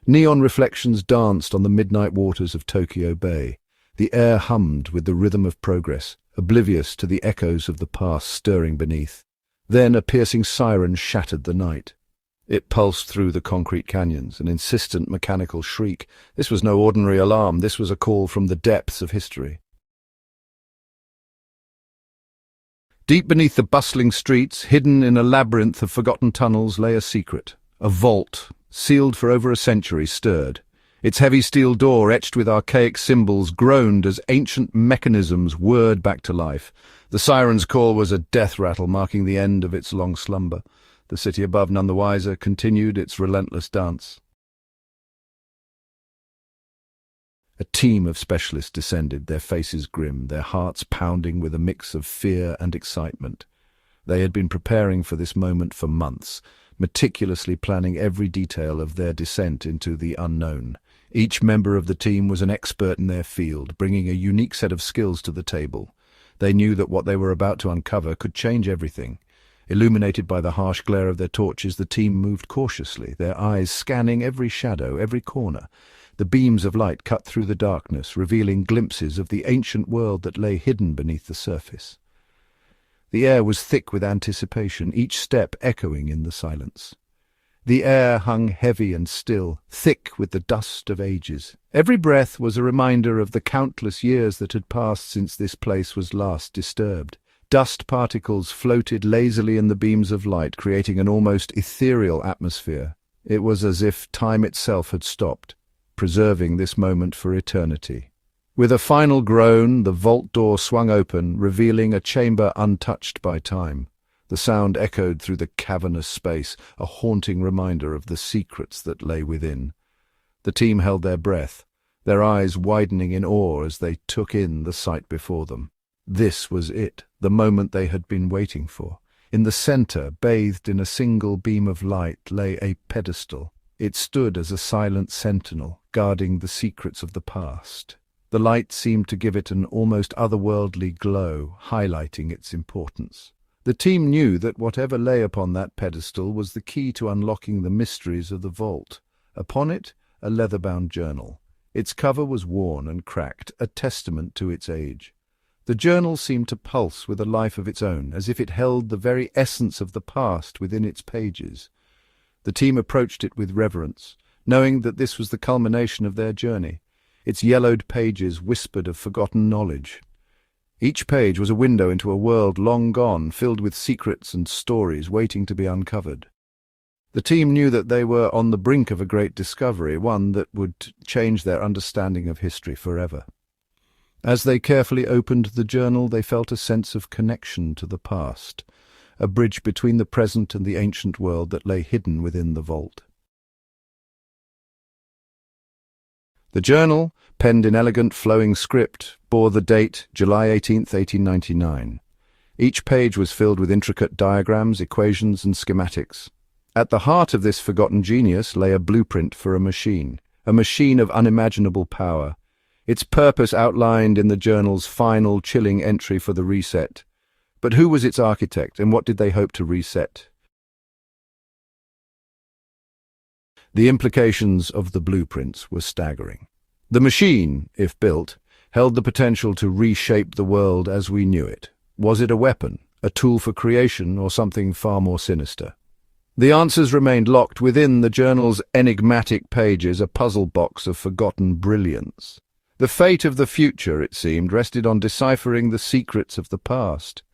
Neon reflections danced on the midnight waters of Tokyo Bay. The air hummed with the rhythm of progress, oblivious to the echoes of the past stirring beneath. Then a piercing siren shattered the night. It pulsed through the concrete canyons, an insistent mechanical shriek. This was no ordinary alarm, this was a call from the depths of history. Deep beneath the bustling streets, hidden in a labyrinth of forgotten tunnels, lay a secret. A vault, sealed for over a century, stirred. Its heavy steel door, etched with archaic symbols, groaned as ancient mechanisms whirred back to life. The siren's call was a death rattle marking the end of its long slumber. The city above, none the wiser, continued its relentless dance. A team of specialists descended, their faces grim, their hearts pounding with a mix of fear and excitement. They had been preparing for this moment for months, meticulously planning every detail of their descent into the unknown. Each member of the team was an expert in their field, bringing a unique set of skills to the table. They knew that what they were about to uncover could change everything. Illuminated by the harsh glare of their torches, the team moved cautiously, their eyes scanning every shadow, every corner. The beams of light cut through the darkness, revealing glimpses of the ancient world that lay hidden beneath the surface. The air was thick with anticipation, each step echoing in the silence. The air hung heavy and still, thick with the dust of ages. Every breath was a reminder of the countless years that had passed since this place was last disturbed. Dust particles floated lazily in the beams of light, creating an almost ethereal atmosphere. It was as if time itself had stopped, preserving this moment for eternity. With a final groan, the vault door swung open, revealing a chamber untouched by time. The sound echoed through the cavernous space, a haunting reminder of the secrets that lay within. The team held their breath, their eyes widening in awe as they took in the sight before them. This was it, the moment they had been waiting for. In the center, bathed in a single beam of light, lay a pedestal. It stood as a silent sentinel, guarding the secrets of the past. The light seemed to give it an almost otherworldly glow, highlighting its importance. The team knew that whatever lay upon that pedestal was the key to unlocking the mysteries of the vault. Upon it, a leather-bound journal. Its cover was worn and cracked, a testament to its age. The journal seemed to pulse with a life of its own, as if it held the very essence of the past within its pages. The team approached it with reverence, knowing that this was the culmination of their journey. Its yellowed pages whispered of forgotten knowledge. Each page was a window into a world long gone, filled with secrets and stories waiting to be uncovered. The team knew that they were on the brink of a great discovery, one that would change their understanding of history forever. As they carefully opened the journal, they felt a sense of connection to the past, a bridge between the present and the ancient world that lay hidden within the vault. The journal, penned in elegant, flowing script, bore the date July 18th, 1899. Each page was filled with intricate diagrams, equations, and schematics. At the heart of this forgotten genius lay a blueprint for a machine of unimaginable power, its purpose outlined in the journal's final, chilling entry for the reset. But who was its architect, and what did they hope to reset? The implications of the blueprints were staggering. The machine, if built, held the potential to reshape the world as we knew it. Was it a weapon, a tool for creation, or something far more sinister? The answers remained locked within the journal's enigmatic pages, a puzzle box of forgotten brilliance. The fate of the future, it seemed, rested on deciphering the secrets of the past.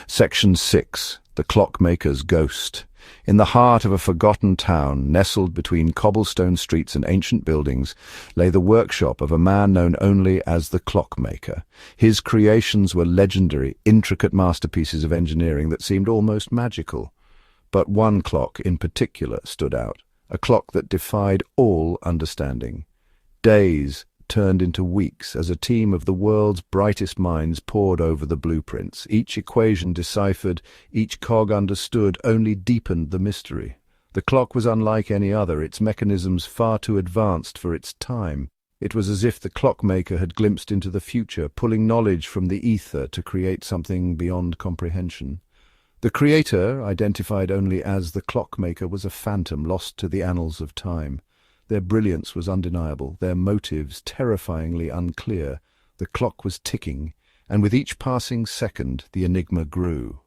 Section 6. The Clockmaker's Ghost. In the heart of a forgotten town, nestled between cobblestone streets and ancient buildings, lay the workshop of a man known only as the Clockmaker. His creations were legendary, intricate masterpieces of engineering that seemed almost magical. But one clock in particular stood out, a clock that defied all understanding. Days turned into weeks as a team of the world's brightest minds pored over the blueprints. Each equation deciphered, each cog understood, only deepened the mystery. The clock was unlike any other, its mechanisms far too advanced for its time. It was as if the clockmaker had glimpsed into the future, pulling knowledge from the ether to create something beyond comprehension. The creator, identified only as the clockmaker, was a phantom lost to the annals of time. Their brilliance was undeniable, their motives terrifyingly unclear. The clock was ticking, and with each passing second the enigma grew.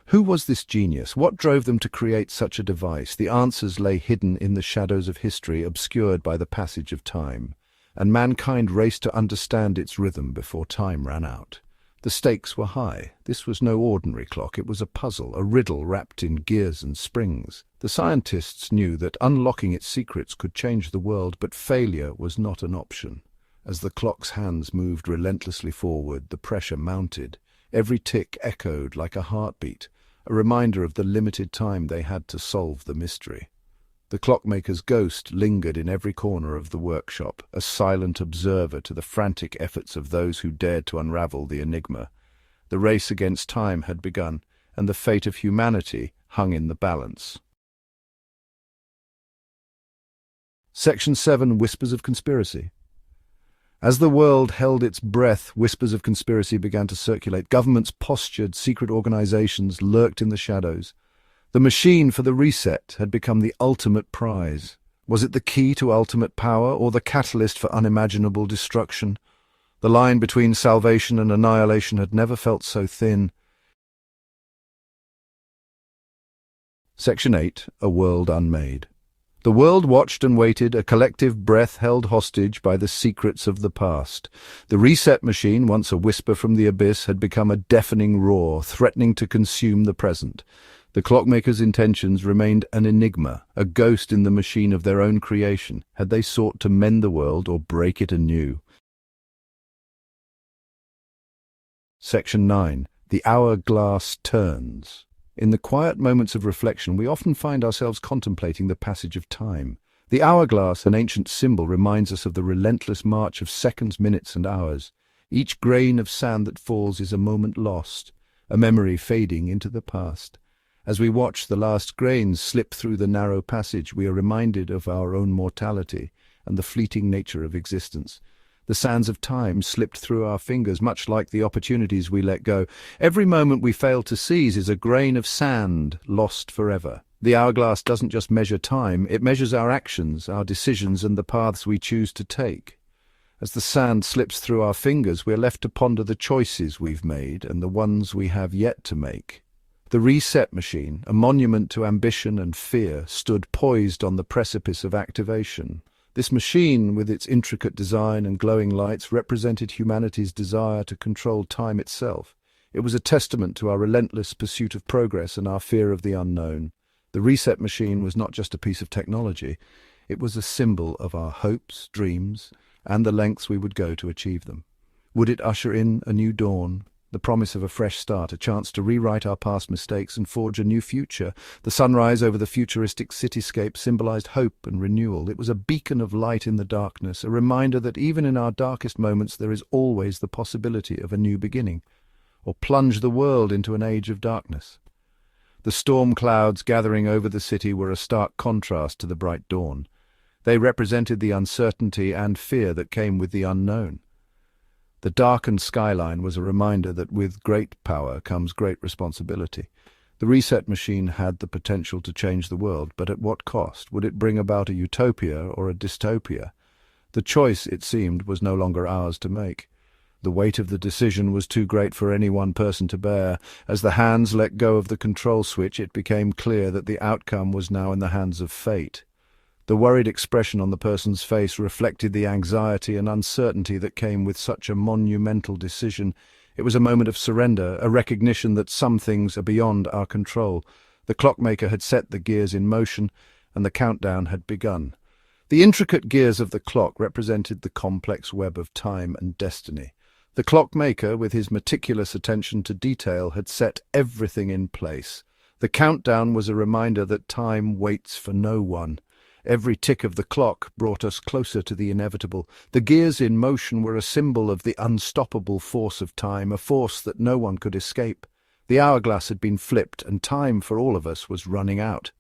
Who was this genius? What drove them to create such a device? The answers lay hidden in the shadows of history, obscured by the passage of time, and mankind raced to understand its rhythm before time ran out. The stakes were high. This was no ordinary clock. It was a puzzle, a riddle wrapped in gears and springs. The scientists knew that unlocking its secrets could change the world, but failure was not an option. As the clock's hands moved relentlessly forward, the pressure mounted. Every tick echoed like a heartbeat, a reminder of the limited time they had to solve the mystery. The clockmaker's ghost lingered in every corner of the workshop, a silent observer to the frantic efforts of those who dared to unravel the enigma. The race against time had begun, and the fate of humanity hung in the balance. Section 7. Whispers of Conspiracy. As the world held its breath, whispers of conspiracy began to circulate. Governments postured, secret organizations lurked in the shadows. The machine for the reset had become the ultimate prize. Was it the key to ultimate power, or the catalyst for unimaginable destruction? The line between salvation and annihilation had never felt so thin. Section 8. A World Unmade. The world watched and waited, a collective breath held hostage by the secrets of the past. The reset machine, once a whisper from the abyss, had become a deafening roar, threatening to consume the present. The clockmaker's intentions remained an enigma, a ghost in the machine of their own creation. Had they sought to mend the world or break it anew? Section 9. The hourglass turns. In the quiet moments of reflection, we often find ourselves contemplating the passage of time. The hourglass, an ancient symbol, reminds us of the relentless march of seconds, minutes, and hours. Each grain of sand that falls is a moment lost, a memory fading into the past. As we watch the last grains slip through the narrow passage, we are reminded of our own mortality and the fleeting nature of existence. The sands of time slipped through our fingers, much like the opportunities we let go. Every moment we fail to seize is a grain of sand lost forever. The hourglass doesn't just measure time, it measures our actions, our decisions, and the paths we choose to take. As the sand slips through our fingers, we are left to ponder the choices we've made and the ones we have yet to make. The reset machine, a monument to ambition and fear, stood poised on the precipice of activation. This machine, with its intricate design and glowing lights, represented humanity's desire to control time itself. It was a testament to our relentless pursuit of progress and our fear of the unknown. The reset machine was not just a piece of technology, it was a symbol of our hopes, dreams, and the lengths we would go to achieve them. Would it usher in a new dawn? The promise of a fresh start, a chance to rewrite our past mistakes and forge a new future. The sunrise over the futuristic cityscape symbolized hope and renewal. It was a beacon of light in the darkness, a reminder that even in our darkest moments there is always the possibility of a new beginning, or plunge the world into an age of darkness. The storm clouds gathering over the city were a stark contrast to the bright dawn. They represented the uncertainty and fear that came with the unknown. The darkened skyline was a reminder that with great power comes great responsibility. The reset machine had the potential to change the world, but at what cost? Would it bring about a utopia or a dystopia? The choice, it seemed, was no longer ours to make. The weight of the decision was too great for any one person to bear. As the hands let go of the control switch, it became clear that the outcome was now in the hands of fate. The worried expression on the person's face reflected the anxiety and uncertainty that came with such a monumental decision. It was a moment of surrender, a recognition that some things are beyond our control. The clockmaker had set the gears in motion, and the countdown had begun. The intricate gears of the clock represented the complex web of time and destiny. The clockmaker, with his meticulous attention to detail, had set everything in place. The countdown was a reminder that time waits for no one. Every tick of the clock brought us closer to the inevitable. The gears in motion were a symbol of the unstoppable force of time, a force that no one could escape. The hourglass had been flipped, and time for all of us was running out.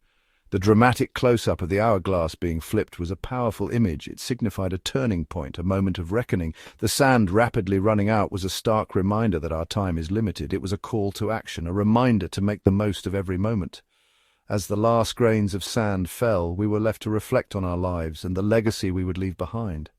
The dramatic close-up of the hourglass being flipped was a powerful image. It signified a turning point, a moment of reckoning. The sand rapidly running out was a stark reminder that our time is limited. It was a call to action, a reminder to make the most of every moment. As the last grains of sand fell, we were left to reflect on our lives and the legacy we would leave behind.